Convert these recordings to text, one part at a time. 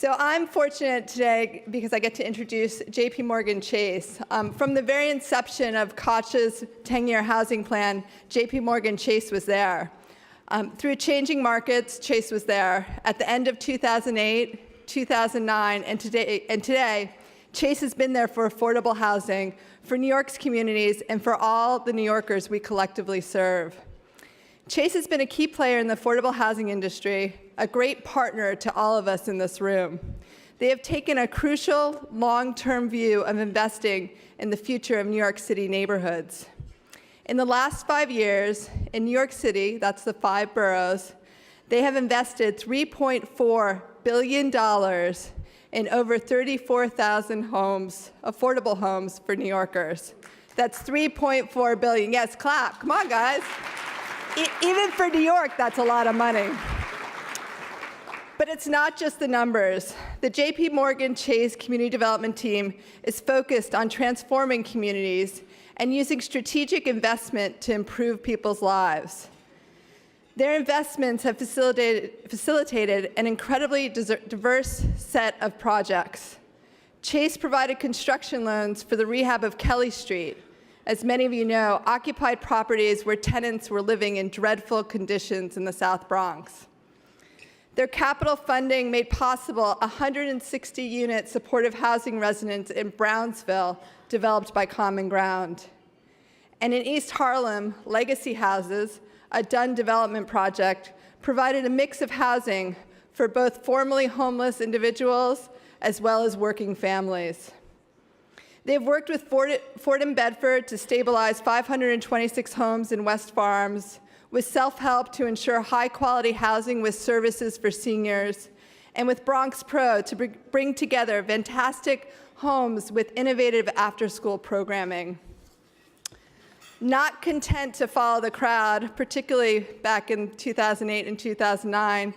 So I'm fortunate today because I get to introduce JP Morgan Chase. From the very inception of Koch's 10-year housing plan, JP Morgan Chase was there. Through changing markets, Chase was there. At the end of 2008, 2009, and today, Chase has been there for affordable housing, for New York's communities, and for all the New Yorkers we collectively serve. Chase has been a key player in the affordable housing industry, a great partner to all of us in this room. They have taken a crucial long-term view of investing in the future of New York City neighborhoods. In the last 5 years, in New York City, that's the 5 boroughs, they have invested $3.4 billion in over 34,000 homes, affordable homes for New Yorkers. That's $3.4 billion. Yes, clap. Come on, guys. Even for New York, that's a lot of money. But it's not just the numbers. The JP Morgan Chase Community Development Team is focused on transforming communities and using strategic investment to improve people's lives. Their investments have facilitated an incredibly diverse set of projects. Chase provided construction loans for the rehab of Kelly Street. As many of you know, occupied properties where tenants were living in dreadful conditions in the South Bronx. Their capital funding made possible 160-unit supportive housing residence in Brownsville, developed by Common Ground. And in East Harlem, Legacy Houses, a Dunn development project, provided a mix of housing for both formerly homeless individuals as well as working families. They've worked with Fordham Bedford to stabilize 526 homes in West Farms, with self-help to ensure high-quality housing with services for seniors, and with Bronx Pro to bring together fantastic homes with innovative after-school programming. Not content to follow the crowd, particularly back in 2008 and 2009,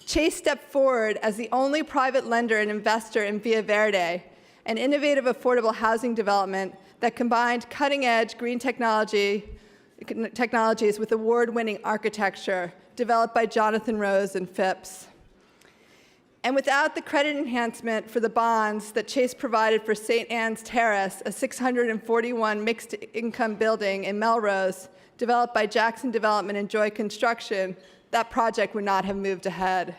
Chase stepped forward as the only private lender and investor in Via Verde, an innovative affordable housing development that combined cutting-edge green technologies with award-winning architecture developed by Jonathan Rose and Phipps. And without the credit enhancement for the bonds that Chase provided for St. Anne's Terrace, a 641 mixed-income building in Melrose, developed by Jackson Development and Joy Construction, that project would not have moved ahead.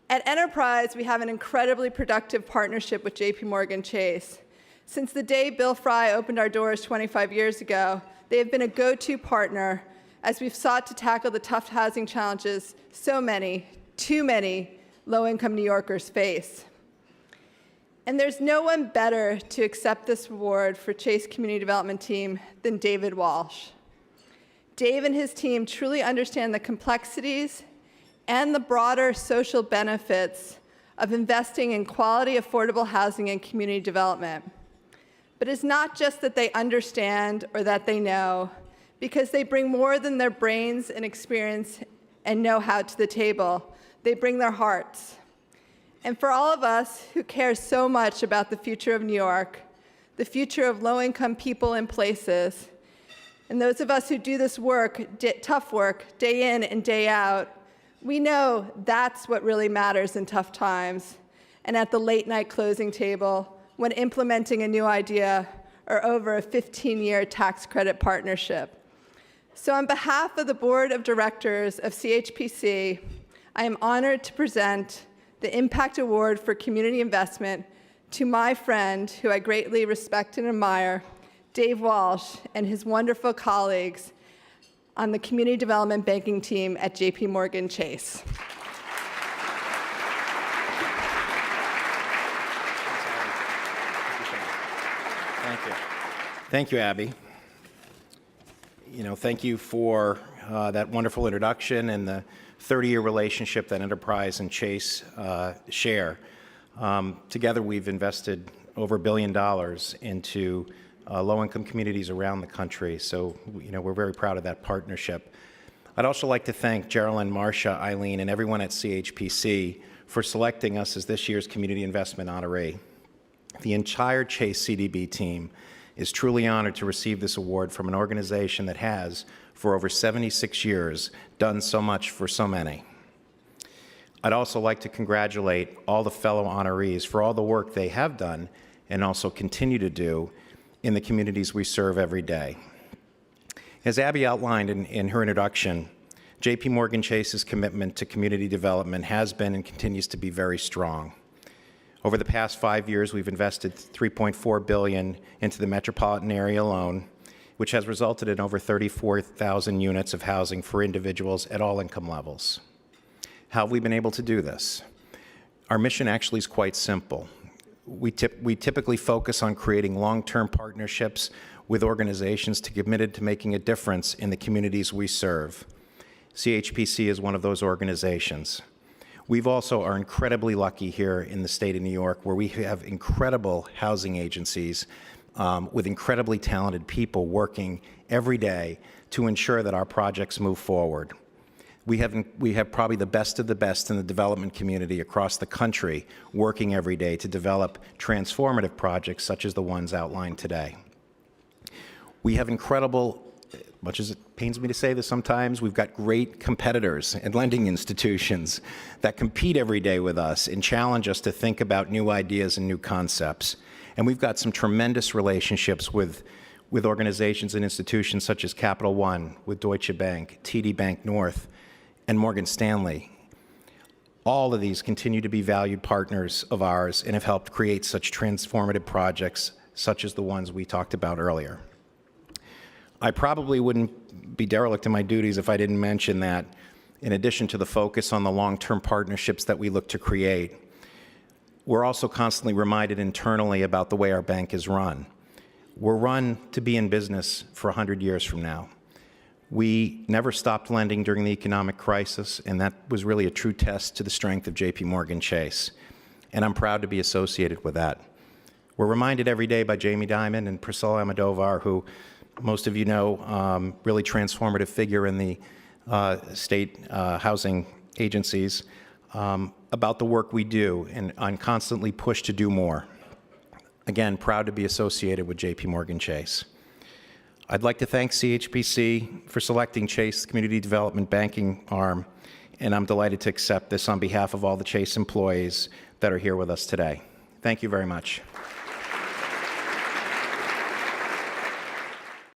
At Enterprise, we have an incredibly productive partnership with JP Morgan Chase. Since the day Bill Fry opened our doors 25 years ago, they have been a go-to partner as we've sought to tackle the tough housing challenges so many, too many, low-income New Yorkers face. And there's no one better to accept this award for Chase Community Development Team than David Walsh. Dave and his team truly understand the complexities and the broader social benefits of investing in quality, affordable housing and community development. But it's not just that they understand or that they know, because they bring more than their brains and experience and know-how to the table. They bring their hearts. And for all of us who care so much about the future of New York, the future of low-income people and places, and those of us who do this work, tough work, day in and day out, we know that's what really matters in tough times, and at the late-night closing table, when implementing a new idea, or over a 15-year tax credit partnership. So on behalf of the Board of Directors of CHPC, I am honored to present the Impact Award for Community Investment to my friend, who I greatly respect and admire, Dave Walsh, and his wonderful colleagues on the Community Development Banking team at JP Morgan Chase. Thank you. Thank you, Abby. Thank you for that wonderful introduction and the 30-year relationship that Enterprise and Chase share. Together, we've invested over $1 billion into low-income communities around the country. So, we're very proud of that partnership. I'd also like to thank Geraldine, Marcia, Eileen, and everyone at CHPC for selecting us as this year's Community Investment Honoree. The entire Chase CDB team is truly honored to receive this award from an organization that has, for over 76 years, done so much for so many. I'd also like to congratulate all the fellow honorees for all the work they have done and also continue to do in the communities we serve every day. As Abby outlined in her introduction, J.P. Morgan Chase's commitment to community development has been and continues to be very strong. Over the past 5 years, we've invested $3.4 billion into the metropolitan area alone, which has resulted in over 34,000 units of housing for individuals at all income levels. How have we been able to do this? Our mission actually is quite simple. We typically focus on creating long-term partnerships with organizations committed to making a difference in the communities we serve. CHPC is one of those organizations. We've also are incredibly lucky here in the state of New York, where we have incredible housing agencies with incredibly talented people working every day to ensure that our projects move forward. We have probably the best of the best in the development community across the country working every day to develop transformative projects such as the ones outlined today. We have incredible, much as it pains me to say this sometimes, we've got great competitors and lending institutions that compete every day with us and challenge us to think about new ideas and new concepts. And we've got some tremendous relationships with organizations and institutions such as Capital One, with Deutsche Bank, TD Bank North, and Morgan Stanley. All of these continue to be valued partners of ours and have helped create such transformative projects such as the ones we talked about earlier. I probably wouldn't be derelict in my duties if I didn't mention that in addition to the focus on the long-term partnerships that we look to create, we're also constantly reminded internally about the way our bank is run. We're run to be in business for 100 years from now. We never stopped lending during the economic crisis, and that was really a true test to the strength of J.P. Morgan Chase. And I'm proud to be associated with that. We're reminded every day by Jamie Dimon and Priscilla Almodovar, who most of you know, really transformative figure in the state housing agencies, about the work we do and I'm constantly pushed to do more. Again, proud to be associated with J.P. Morgan Chase. I'd like to thank CHPC for selecting Chase Community Development Banking arm, and I'm delighted to accept this on behalf of all the Chase employees that are here with us today. Thank you very much.